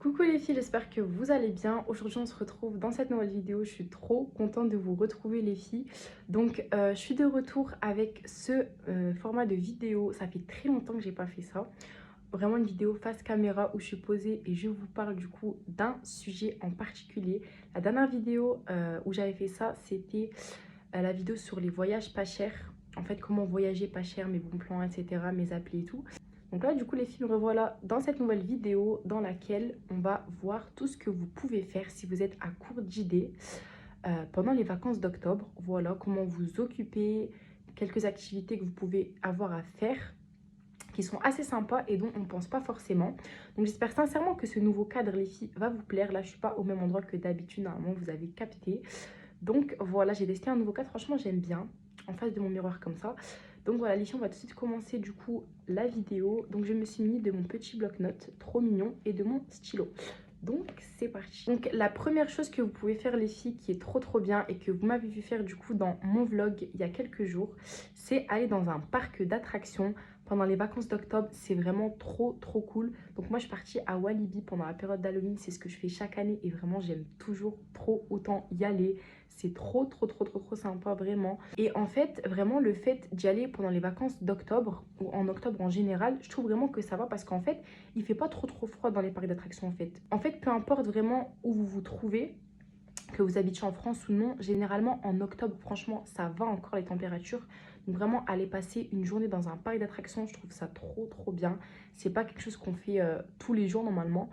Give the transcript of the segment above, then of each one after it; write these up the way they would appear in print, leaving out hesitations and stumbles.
Coucou les filles, j'espère que vous allez bien. Aujourd'hui on se retrouve dans cette nouvelle vidéo. Je suis trop contente de vous retrouver les filles. Donc je suis de retour avec ce format de vidéo. Ça fait très longtemps que j'ai pas fait ça. Vraiment une vidéo face caméra où je suis posée et je vous parle du coup d'un sujet en particulier. La dernière vidéo où j'avais fait ça, c'était la vidéo sur les voyages pas chers. En fait, comment voyager pas cher, mes bons plans, etc., mes applis et tout. Donc là, du coup, les filles, me revoilà dans cette nouvelle vidéo dans laquelle on va voir tout ce que vous pouvez faire si vous êtes à court d'idées pendant les vacances d'octobre. Voilà, comment vous occuper, quelques activités que vous pouvez avoir à faire qui sont assez sympas et dont on ne pense pas forcément. Donc j'espère sincèrement que ce nouveau cadre, les filles, va vous plaire. Là, je ne suis pas au même endroit que d'habitude, normalement, vous avez capté. Donc voilà, j'ai testé un nouveau cadre, franchement, j'aime bien, en face de mon miroir comme ça. Donc voilà, les filles, on va tout de suite commencer du coup la vidéo. Donc je me suis mis de mon petit bloc-notes, trop mignon, et de mon stylo. Donc c'est parti. Donc la première chose que vous pouvez faire les filles qui est trop bien et que vous m'avez vu faire du coup dans mon vlog il y a quelques jours, c'est aller dans un parc d'attractions pendant les vacances d'octobre. C'est vraiment trop cool. Donc moi je suis partie à Walibi pendant la période d'Halloween, c'est ce que je fais chaque année et vraiment j'aime toujours trop autant y aller. C'est trop sympa vraiment. Et en fait vraiment le fait d'y aller pendant les vacances d'octobre ou en octobre en général, je trouve vraiment que ça va parce qu'en fait il fait pas trop froid dans les parcs d'attractions en fait peu importe vraiment où vous vous trouvez, que vous habitiez en France ou non, généralement en octobre, franchement, ça va encore les températures. Donc vraiment, aller passer une journée dans un parc d'attractions, je trouve ça trop bien. C'est pas quelque chose qu'on fait tous les jours normalement.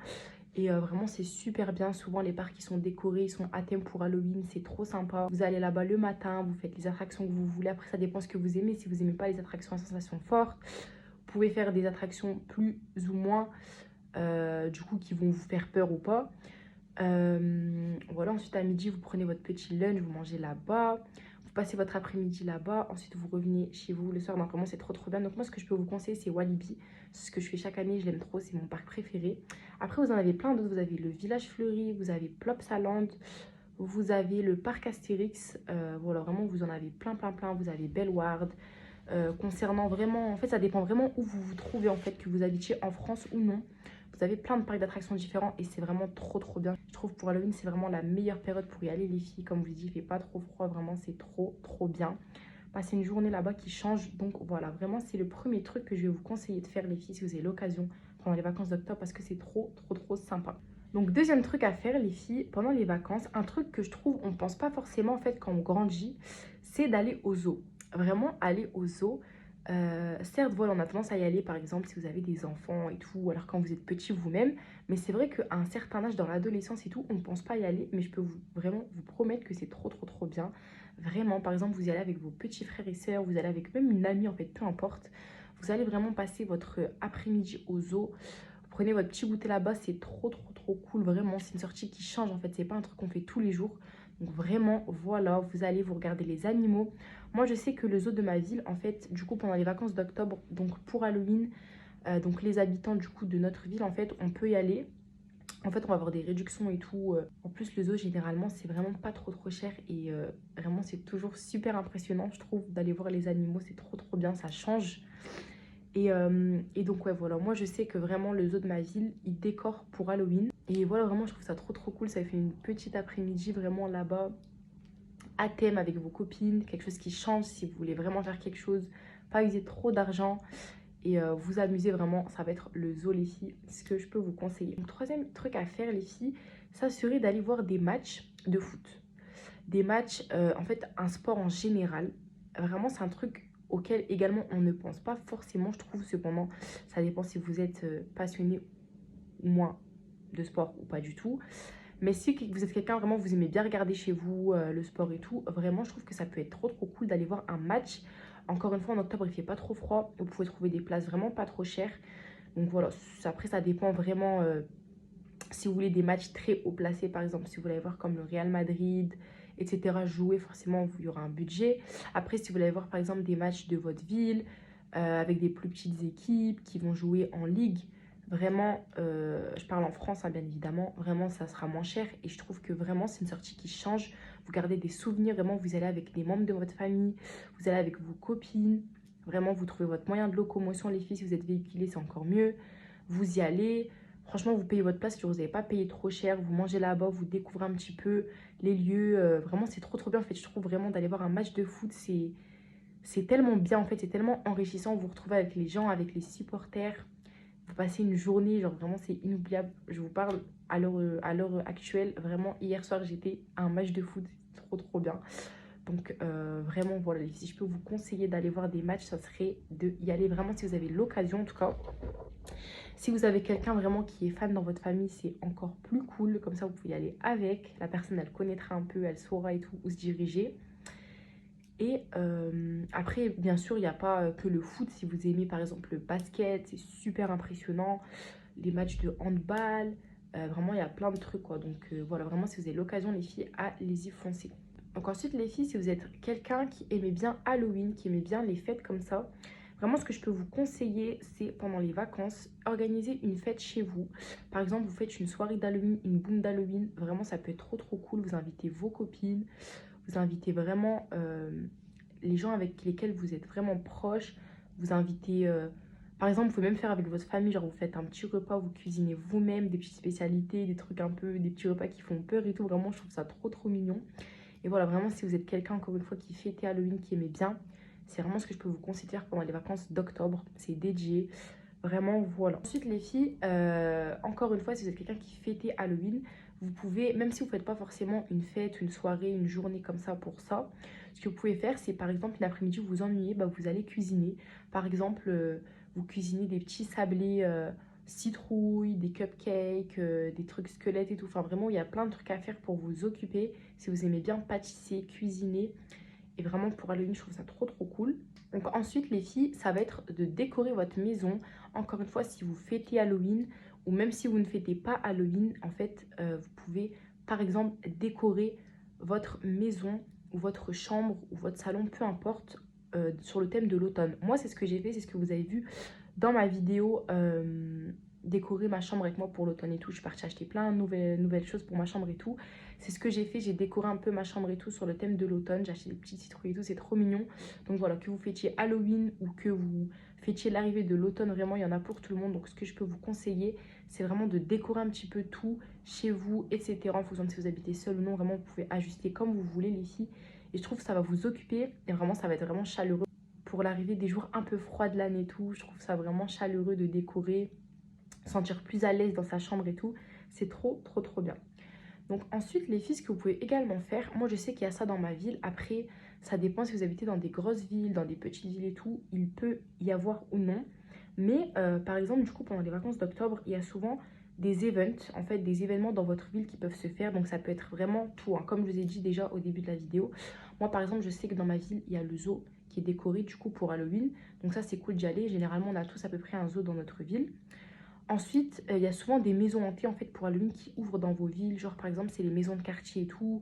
Et vraiment, c'est super bien. Souvent, les parcs, ils sont décorés, ils sont à thème pour Halloween, c'est trop sympa. Vous allez là-bas le matin, vous faites les attractions que vous voulez. Après, ça dépend ce que vous aimez. Si vous aimez pas les attractions à sensations fortes, vous pouvez faire des attractions plus ou moins, du coup, qui vont vous faire peur ou pas. Voilà, ensuite à midi, vous prenez votre petit lunch, vous mangez là-bas. Vous passez votre après-midi là-bas. Ensuite, vous revenez chez vous le soir. Donc, vraiment, c'est trop bien. Donc, moi, ce que je peux vous conseiller, c'est Walibi. C'est ce que je fais chaque année. Je l'aime trop. C'est mon parc préféré. Après, vous en avez plein d'autres. Vous avez le Village Fleuri. Vous avez Plopsaland. Vous avez le parc Astérix. Voilà, vraiment, vous en avez plein. Vous avez Bellward. Concernant vraiment... En fait, ça dépend vraiment où vous vous trouvez, en fait, que vous habitiez en France ou non. Vous avez plein de parcs d'attractions différents et c'est vraiment trop bien. Je trouve pour Halloween, c'est vraiment la meilleure période pour y aller les filles. Comme je vous dis, il fait pas trop froid, vraiment c'est trop bien. Passer une journée là-bas qui change. Donc voilà, vraiment c'est le premier truc que je vais vous conseiller de faire les filles si vous avez l'occasion pendant les vacances d'octobre parce que c'est trop sympa. Donc deuxième truc à faire les filles pendant les vacances, un truc que je trouve on pense pas forcément en fait quand on grandit, c'est d'aller au zoo. Vraiment aller au zoo. Certes, voilà, on a tendance à y aller, par exemple, si vous avez des enfants et tout, ou alors quand vous êtes petit vous-même. Mais c'est vrai qu'à un certain âge, dans l'adolescence et tout, on ne pense pas y aller. Mais je peux vraiment vous promettre que c'est trop bien. Vraiment, par exemple, vous y allez avec vos petits frères et sœurs, vous allez avec même une amie, en fait, peu importe. Vous allez vraiment passer votre après-midi au zoo. Vous prenez votre petit goûter là-bas, c'est trop cool. Vraiment, c'est une sortie qui change, en fait. C'est pas un truc qu'on fait tous les jours. Donc vraiment, voilà, vous allez vous regarder les animaux. Moi, je sais que le zoo de ma ville, en fait, du coup, pendant les vacances d'octobre, donc pour Halloween, donc les habitants du coup de notre ville, en fait, on peut y aller. En fait, on va avoir des réductions et tout. En plus, le zoo, généralement, c'est vraiment pas trop cher. Et vraiment, c'est toujours super impressionnant, je trouve, d'aller voir les animaux. C'est trop bien, ça change. Et donc, ouais, voilà. Moi, je sais que vraiment, le zoo de ma ville, il décore pour Halloween. Et voilà, vraiment, je trouve ça trop cool. Ça fait une petite après-midi vraiment là-bas à thème avec vos copines, quelque chose qui change si vous voulez vraiment faire quelque chose, pas user trop d'argent et vous amuser vraiment, ça va être le zoo les filles, ce que je peux vous conseiller. Donc, troisième truc à faire les filles, ça serait d'aller voir des matchs de foot. Des matchs, en fait un sport en général, vraiment c'est un truc auquel également on ne pense pas forcément je trouve, cependant ça dépend si vous êtes passionné ou moins de sport ou pas du tout. Mais si vous êtes quelqu'un, vraiment, vous aimez bien regarder chez vous le sport et tout, vraiment, je trouve que ça peut être trop cool d'aller voir un match. Encore une fois, en octobre, il fait pas trop froid. Vous pouvez trouver des places vraiment pas trop chères. Donc voilà, après, ça dépend vraiment si vous voulez des matchs très haut placés, par exemple, si vous voulez voir comme le Real Madrid, etc. jouer, forcément, il y aura un budget. Après, si vous voulez voir, par exemple, des matchs de votre ville avec des plus petites équipes qui vont jouer en ligue, vraiment, je parle en France, hein, bien évidemment, vraiment, ça sera moins cher. Et je trouve que vraiment, c'est une sortie qui change. Vous gardez des souvenirs, vraiment, vous allez avec des membres de votre famille, vous allez avec vos copines. Vraiment, vous trouvez votre moyen de locomotion, les filles, si vous êtes véhiculées, c'est encore mieux. Vous y allez. Franchement, vous payez votre place, si vous n'avez pas payé trop cher, vous mangez là-bas, vous découvrez un petit peu les lieux. Vraiment, c'est trop trop bien. En fait, je trouve vraiment d'aller voir un match de foot, c'est tellement bien. En fait, c'est tellement enrichissant. Vous vous retrouvez avec les gens, avec les supporters. Vous passez une journée, genre vraiment, c'est inoubliable. Je vous parle à l'heure actuelle. Vraiment, hier soir, j'étais à un match de foot. C'est trop trop bien. Donc, vraiment, voilà, si je peux vous conseiller d'aller voir des matchs, ça serait de y aller vraiment si vous avez l'occasion, en tout cas. Si vous avez quelqu'un vraiment qui est fan dans votre famille, c'est encore plus cool. Comme ça, vous pouvez y aller avec. La personne, elle connaîtra un peu, elle saura et tout où se diriger. Et après, bien sûr, il n'y a pas que le foot. Si vous aimez par exemple le basket, c'est super impressionnant. Les matchs de handball, vraiment, il y a plein de trucs quoi. Donc voilà, vraiment, si vous avez l'occasion, les filles, allez-y, foncez. Donc ensuite, les filles, si vous êtes quelqu'un qui aimait bien Halloween, qui aimait bien les fêtes comme ça, vraiment, ce que je peux vous conseiller, c'est pendant les vacances, organiser une fête chez vous. Par exemple, vous faites une soirée d'Halloween, une boum d'Halloween. Vraiment, ça peut être trop, trop cool. Vous invitez vos copines, vous invitez vraiment les gens avec lesquels vous êtes vraiment proches. Vous invitez, par exemple, vous pouvez même faire avec votre famille. Genre, vous faites un petit repas, vous cuisinez vous-même des petites spécialités, des trucs un peu, des petits repas qui font peur et tout. Vraiment, je trouve ça trop, trop mignon. Et voilà, vraiment, si vous êtes quelqu'un, encore une fois, qui fêtait Halloween, qui aimait bien, c'est vraiment ce que je peux vous conseiller de faire pendant les vacances d'octobre. C'est dédié. Vraiment, voilà. Ensuite, les filles, encore une fois, si vous êtes quelqu'un qui fêtait Halloween, vous pouvez, même si vous ne faites pas forcément une fête, une soirée, une journée comme ça pour ça, ce que vous pouvez faire, c'est par exemple, une après-midi, vous vous ennuyez, bah, vous allez cuisiner. Par exemple, vous cuisinez des petits sablés citrouilles, des cupcakes, des trucs squelettes et tout. Enfin, vraiment, il y a plein de trucs à faire pour vous occuper. Si vous aimez bien pâtisser, cuisiner. Et vraiment, pour Halloween, je trouve ça trop, trop cool. Donc ensuite, les filles, ça va être de décorer votre maison. Encore une fois, si vous fêtez Halloween ou même si vous ne fêtez pas Halloween, en fait, vous pouvez, par exemple, décorer votre maison ou votre chambre ou votre salon, peu importe, sur le thème de l'automne. Moi, c'est ce que j'ai fait, c'est ce que vous avez vu dans ma vidéo décorer ma chambre avec moi pour l'automne et tout. Je suis partie acheter plein de nouvelles choses pour ma chambre et tout. C'est ce que j'ai fait, j'ai décoré un peu ma chambre et tout sur le thème de l'automne. J'ai acheté des petits citrouilles et tout, c'est trop mignon. Donc voilà, que vous fêtiez Halloween ou que vous fêtiez l'arrivée de l'automne, vraiment, il y en a pour tout le monde. Donc ce que je peux vous conseiller, c'est vraiment de décorer un petit peu tout chez vous, etc. En fonction de si vous habitez seul ou non, vraiment, vous pouvez ajuster comme vous voulez, les filles. Et je trouve que ça va vous occuper et vraiment, ça va être vraiment chaleureux. Pour l'arrivée des jours un peu froids de l'année et tout, je trouve ça vraiment chaleureux de décorer, sentir plus à l'aise dans sa chambre et tout. C'est trop, trop, trop bien. Donc ensuite, les filles, ce que vous pouvez également faire, moi je sais qu'il y a ça dans ma ville. Après, ça dépend si vous habitez dans des grosses villes, dans des petites villes et tout. Il peut y avoir ou non. Mais par exemple, du coup, pendant les vacances d'octobre, il y a souvent des events, en fait, des événements dans votre ville qui peuvent se faire. Donc ça peut être vraiment tout, hein. Comme je vous ai dit déjà au début de la vidéo. Moi, par exemple, je sais que dans ma ville, il y a le zoo qui est décoré du coup pour Halloween. Donc ça, c'est cool d'y aller. Généralement, on a tous à peu près un zoo dans notre ville. Ensuite, il y a souvent des maisons hantées en fait pour Halloween qui ouvrent dans vos villes. Genre par exemple, c'est les maisons de quartier et tout.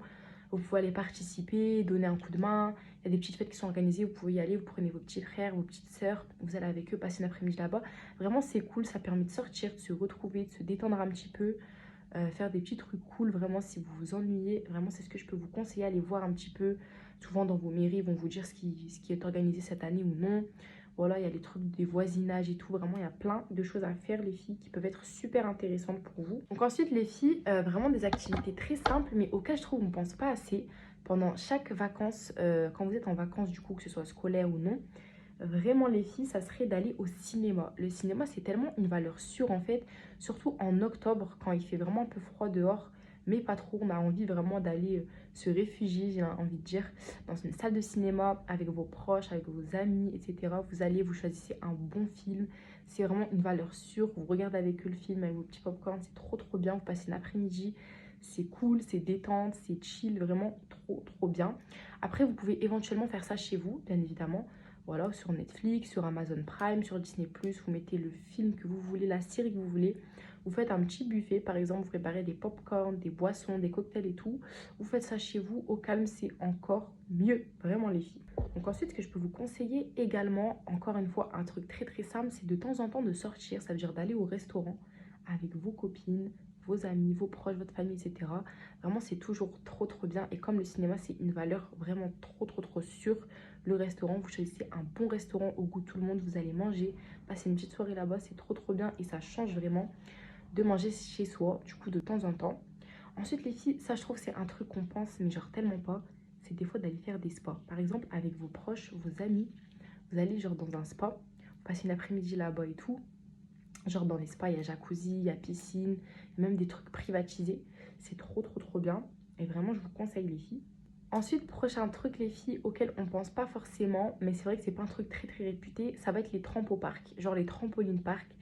Vous pouvez aller participer, donner un coup de main. Il y a des petites fêtes qui sont organisées, vous pouvez y aller, vous prenez vos petits frères, vos petites sœurs, vous allez avec eux passer une après-midi là-bas. Vraiment, c'est cool, ça permet de sortir, de se retrouver, de se détendre un petit peu, faire des petits trucs cool. Vraiment, si vous vous ennuyez, vraiment, c'est ce que je peux vous conseiller. Allez voir un petit peu. Souvent, dans vos mairies, ils vont vous dire ce qui est organisé cette année ou non. Voilà, il y a les trucs des voisinages et tout. Vraiment, il y a plein de choses à faire, les filles, qui peuvent être super intéressantes pour vous. Donc ensuite, les filles, vraiment des activités très simples, mais auxquelles je trouve on ne pense pas assez. Pendant chaque vacances, quand vous êtes en vacances, du coup, que ce soit scolaire ou non, vraiment, les filles, ça serait d'aller au cinéma. Le cinéma, c'est tellement une valeur sûre, en fait. Surtout en octobre, quand il fait vraiment un peu froid dehors, mais pas trop. On a envie vraiment d'aller se réfugier, j'ai envie de dire, dans une salle de cinéma avec vos proches, avec vos amis, etc. Vous allez, vous choisissez un bon film. C'est vraiment une valeur sûre. Vous regardez avec eux le film, avec vos petits popcorn. C'est trop, trop bien. Vous passez une après-midi. C'est cool, c'est détente, c'est chill. Vraiment trop, trop bien. Après, vous pouvez éventuellement faire ça chez vous, bien évidemment. Voilà, sur Netflix, sur Amazon Prime, sur Disney+, vous mettez le film que vous voulez, la série que vous voulez. Vous faites un petit buffet, par exemple, vous préparez des pop-corn, des boissons, des cocktails et tout. Vous faites ça chez vous, au calme, c'est encore mieux, vraiment les filles. Donc ensuite, ce que je peux vous conseiller également, encore une fois, un truc très très simple, c'est de temps en temps de sortir, ça veut dire d'aller au restaurant avec vos copines, vos amis, vos proches, votre famille, etc. Vraiment, c'est toujours trop trop bien. Et comme le cinéma, c'est une valeur vraiment trop trop trop sûre, le restaurant, vous choisissez un bon restaurant au goût de tout le monde, vous allez manger, passer une petite soirée là-bas, c'est trop trop bien et ça change vraiment. de manger chez soi, du coup de temps en temps. Ensuite les filles, ça je trouve c'est un truc qu'on pense mais genre tellement pas, c'est des fois d'aller faire des spas. Par exemple avec vos proches, vos amis, vous allez genre dans un spa, vous passez une après-midi là-bas et tout. Genre dans les spas, il y a jacuzzi, il y a piscine, même des trucs privatisés. C'est trop bien. Et vraiment, je vous conseille les filles. Ensuite, prochain truc les filles auquel on pense pas forcément, mais c'est vrai que c'est pas un truc très réputé, ça va être les trampoparks. Genre les trampolines parks,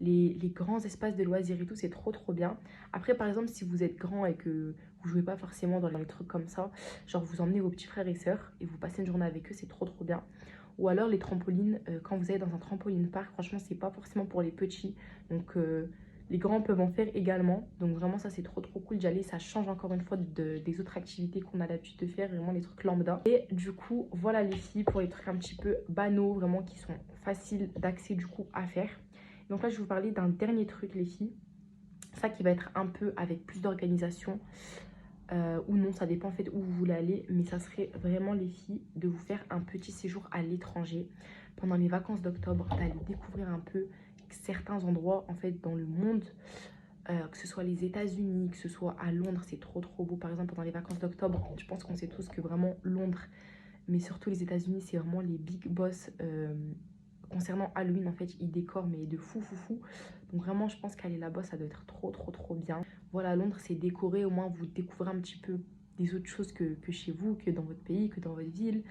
les grands espaces de loisirs et tout, c'est trop bien. Après, par exemple, si vous êtes grand et que vous jouez pas forcément dans les trucs comme ça, genre vous emmenez vos petits frères et sœurs et vous passez une journée avec eux, c'est trop bien. Ou alors les trampolines, quand vous allez dans un trampoline park, franchement, c'est pas forcément pour les petits. Donc les grands peuvent en faire également. Donc vraiment, ça, c'est trop cool d'y aller. Ça change encore une fois des autres activités qu'on a l'habitude de faire, vraiment les trucs lambda. Et du coup, voilà les filles pour les trucs un petit peu banaux, vraiment qui sont faciles d'accès du coup à faire. Donc là, je vais vous parler d'un dernier truc les filles. Ça qui va être un peu avec plus d'organisation. Ou non, ça dépend en fait où vous voulez aller, mais ça serait vraiment les filles de vous faire un petit séjour à l'étranger pendant les vacances d'octobre, d'aller découvrir un peu certains endroits en fait dans le monde, que ce soit les États-Unis, que ce soit à Londres, c'est trop beau. Par exemple pendant les vacances d'octobre, je pense qu'on sait tous que vraiment Londres, mais surtout les États-Unis, c'est vraiment les big boss concernant Halloween. En fait, ils décorent mais de fou. Donc vraiment, je pense qu'aller là-bas, ça doit être trop bien. Voilà, Londres, c'est décoré. Au moins, vous découvrez un petit peu des autres choses que chez vous, que dans votre pays, que dans votre ville.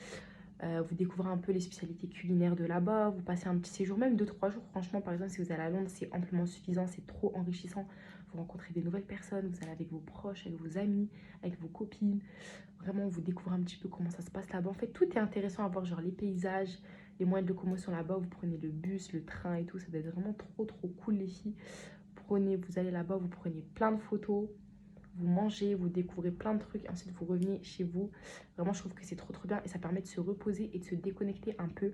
Vous découvrez un peu les spécialités culinaires de là-bas. Vous passez un petit séjour, même 2 3 jours. Franchement, par exemple, si vous allez à Londres, c'est amplement suffisant. C'est trop enrichissant. Vous rencontrez des nouvelles personnes. Vous allez avec vos proches, avec vos amis, avec vos copines. Vraiment, vous découvrez un petit peu comment ça se passe là-bas. En fait, tout est intéressant à voir, genre les paysages, les moyens de locomotion là-bas. Vous prenez le bus, le train et tout. Ça doit être vraiment trop cool, les filles. Vous allez là-bas, vous prenez plein de photos, vous mangez, vous découvrez plein de trucs. Ensuite, vous revenez chez vous. Vraiment, je trouve que c'est trop bien. Et ça permet de se reposer et de se déconnecter un peu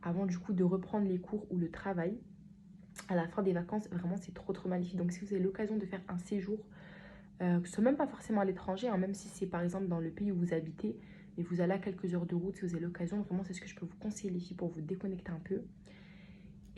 avant du coup de reprendre les cours ou le travail. À la fin des vacances, vraiment, c'est trop magnifique. Donc, si vous avez l'occasion de faire un séjour, que ce soit même pas forcément à l'étranger, hein, même si c'est par exemple dans le pays où vous habitez, mais vous allez à quelques heures de route, si vous avez l'occasion, vraiment c'est ce que je peux vous conseiller les filles pour vous déconnecter un peu.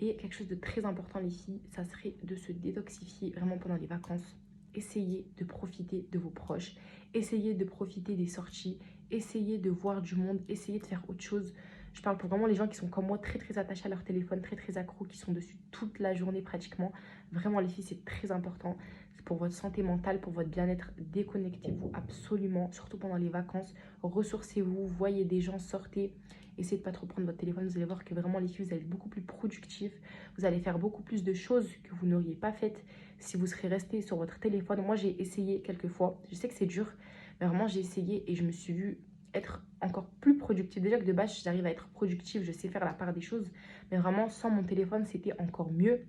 Et quelque chose de très important les filles, ça serait de se détoxifier vraiment pendant les vacances. Essayez de profiter de vos proches, essayez de profiter des sorties, essayez de voir du monde, essayez de faire autre chose. Je parle pour vraiment les gens qui sont comme moi très attachés à leur téléphone, très accros, qui sont dessus toute la journée pratiquement. Vraiment les filles, c'est très important. C'est pour votre santé mentale, pour votre bien-être. Déconnectez-vous absolument, surtout pendant les vacances. Ressourcez-vous, voyez des gens, sortez. Essayez de ne pas trop prendre votre téléphone. Vous allez voir que vraiment les filles, vous allez être beaucoup plus productifs. Vous allez faire beaucoup plus de choses que vous n'auriez pas faites si vous serez resté sur votre téléphone. Moi, j'ai essayé quelques fois. Je sais que c'est dur, mais vraiment, j'ai essayé et je me suis vue être encore plus productive. Déjà que de base, j'arrive à être productive, je sais faire la part des choses. Mais vraiment, sans mon téléphone, c'était encore mieux.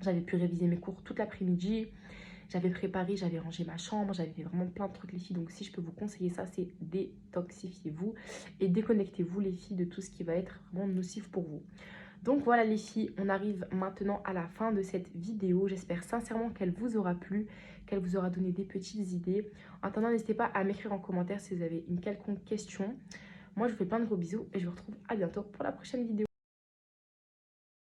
J'avais pu réviser mes cours toute l'après-midi. J'avais préparé, j'avais rangé ma chambre, j'avais fait vraiment plein de trucs les filles. Donc si je peux vous conseiller ça, c'est détoxifiez-vous et déconnectez-vous les filles de tout ce qui va être vraiment nocif pour vous. Donc voilà les filles, on arrive maintenant à la fin de cette vidéo. J'espère sincèrement qu'elle vous aura plu, qu'elle vous aura donné des petites idées. En attendant, n'hésitez pas à m'écrire en commentaire si vous avez une quelconque question. Moi, je vous fais plein de gros bisous et je vous retrouve à bientôt pour la prochaine vidéo.